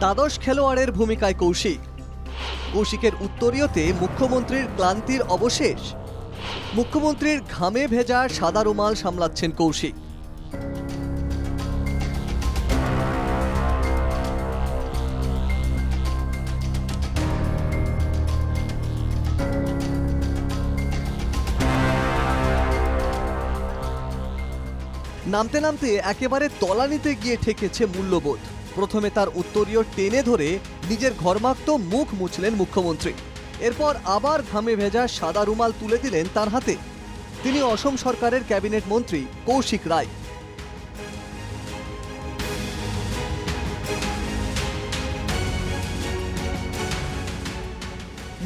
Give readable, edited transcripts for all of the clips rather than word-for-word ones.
দ্বাদশ খেলোয়াড়ের ভূমিকায় কৌশিকের উত্তরীয়তে মুখ্যমন্ত্রীর ক্লান্তির অবশেষ। মুখ্যমন্ত্রীর ঘামে ভেজা সাদা রুমাল সামলাচ্ছেন কৌশিক। নামতে নামতে একেবারে তলানিতে গিয়ে ঠেকেছে মূল্যবোধ। প্রথমে তার উত্তরীয় টেনে ধরে নিজের ঘর্মাক্ত মুখ মুছলেন মুখ্যমন্ত্রী। এরপর আবার ঘামে ভেজা সাদা রুমাল তুলে দিলেন তার হাতে। তিনি অসম সরকারের ক্যাবিনেট মন্ত্রী কৌশিক রায়।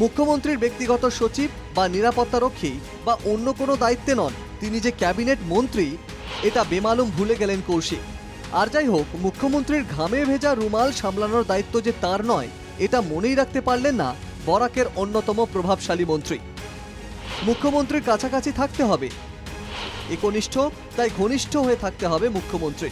মুখ্যমন্ত্রীর ব্যক্তিগত সচিব বা নিরাপত্তারক্ষী বা অন্য কোনো দায়িত্বে নন, তিনি যে ক্যাবিনেট মন্ত্রী এটা বেমালুম ভুলে গেলেন কৌশিক। আর যাই হোক, মুখ্যমন্ত্রীর ঘামে ভেজা রুমাল সামলানোর দায়িত্ব যে তার নয় এটা মনেই রাখতে পারলেন না বরাকের অন্যতম প্রভাবশালী মন্ত্রী। মুখ্যমন্ত্রীর কাছাকাছি থাকতে হবে, একনিষ্ঠ তাই ঘনিষ্ঠ হয়ে থাকতে হবে মুখ্যমন্ত্রী।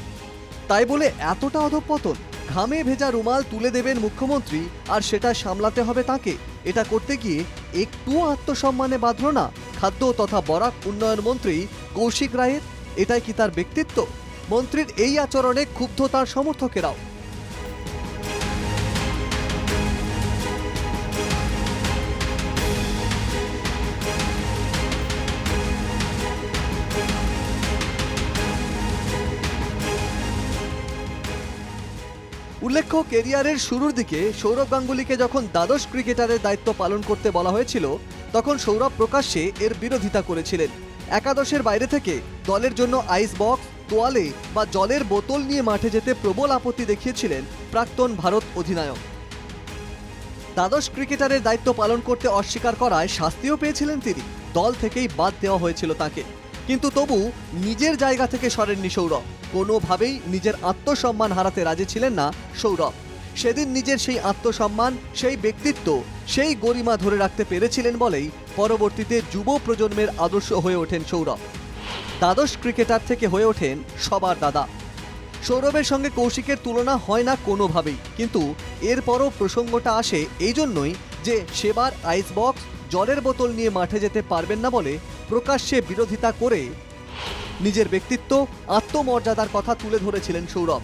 তাই বলে এতটা অধঃপতন? ঘামে ভেজা রুমাল তুলে দেবেন মুখ্যমন্ত্রী আর সেটা সামলাতে হবে তাকে। এটা করতে গিয়ে একটু আত্মসম্মানে বাঁধল না খাদ্য তথা বরাক উন্নয়ন মন্ত্রী কৌশিক রায়ের? এটাই কি তার ব্যক্তিত্ব? মন্ত্রীর এই আচরণে ক্ষুব্ধ তার সমর্থকেরাও। উল্লেখ্য, কেরিয়ারের শুরুর দিকে সৌরভ গাঙ্গুলিকে যখন দ্বাদশ ক্রিকেটারের দায়িত্ব পালন করতে বলা হয়েছিল তখন সৌরভ প্রকাশ্যে এর বিরোধিতা করেছিলেন। একাদশের বাইরে থেকে দলের জন্য আইস বক্স, তোয়ালে বা জলের বোতল নিয়ে মাঠে যেতে প্রবল আপত্তি দেখিয়েছিলেন প্রাক্তন ভারত অধিনায়ক। দ্বাদশ ক্রিকেটারের দায়িত্ব পালন করতে অস্বীকার করায় শাস্তিও পেয়েছিলেন তিনি। দল থেকেই বাদ দেওয়া হয়েছিল তাকে। কিন্তু তবু নিজের জায়গা থেকে সরেননি সৌরভ। কোনোভাবেই নিজের আত্মসম্মান হারাতে রাজি ছিলেন না সৌরভ। সেদিন নিজের সেই আত্মসম্মান, সেই ব্যক্তিত্ব, সেই গরিমা ধরে রাখতে পেরেছিলেন বলেই পরবর্তীতে যুব প্রজন্মের আদর্শ হয়ে ওঠেন সৌরভ। দ্বাদশ ক্রিকেটার থেকে হয়ে ওঠেন সবার দাদা। সৌরভের সঙ্গে কৌশিকের তুলনা হয় না কোনোভাবেই, কিন্তু এরপরও প্রসঙ্গটা আসে এই জন্যই যে সেবার আইস বক্স, জলের বোতল নিয়ে মাঠে যেতে পারবেন না বলে প্রকাশ্যে বিরোধিতা করে নিজের ব্যক্তিত্ব, আত্মমর্যাদার কথা তুলে ধরেছিলেন সৌরভ।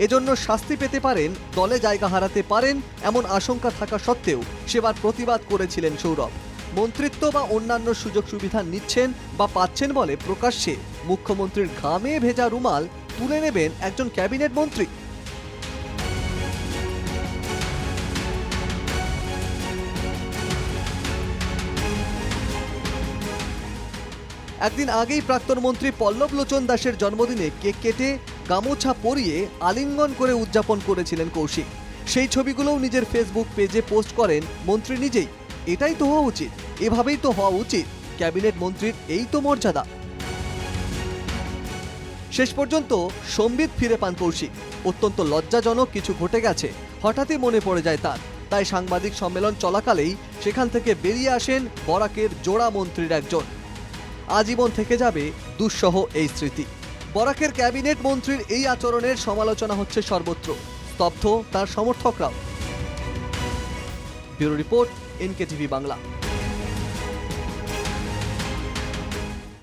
এজন্য শাস্তি পেতে পারেন, দলে জায়গা হারাতে পারেন এমন আশঙ্কা থাকা সত্ত্বেও সেবার প্রতিবাদ করেছিলেন সৌরভ। মন্ত্রিত্ব বা অন্যান্য সুযোগ সুবিধা নিচ্ছেন বা পাচ্ছেন বলে প্রকাশ্যে মুখ্যমন্ত্রীর ঘামে ভেজা রুমাল তুলে নেবেন একজন ক্যাবিনেট মন্ত্রী? একদিন আগেই প্রাক্তন মন্ত্রী পল্লব লোচন দাসের জন্মদিনে কেক কেটে গামোছা পরিয়ে আলিঙ্গন করে উদযাপন করেছিলেন কৌশিক। সেই ছবিগুলোও নিজের ফেসবুক পেজে পোস্ট করেন মন্ত্রী নিজেই। এটাই তো হওয়া উচিত, এভাবেই তো হওয়া উচিত। ক্যাবিনেট মন্ত্রীর এই তো মর্যাদা। শেষ পর্যন্ত সম্বিত ফিরে পান কৌশিক। অত্যন্ত লজ্জাজনক কিছু ঘটে গেছে, হঠাৎই মনে পড়ে যায় তার। তাই সাংবাদিক সম্মেলন চলাকালেই সেখান থেকে বেরিয়ে আসেন বরাকের জোড়া মন্ত্রীর একজন। আজীবন থেকে যাবে দুঃসহ এই স্মৃতি। বরাকের ক্যাবিনেট মন্ত্রীর এই আচরণের সমালোচনা হচ্ছে সর্বত্র, স্তব্ধ তার সমর্থকরাও। Bureau report, NKTV Bangla.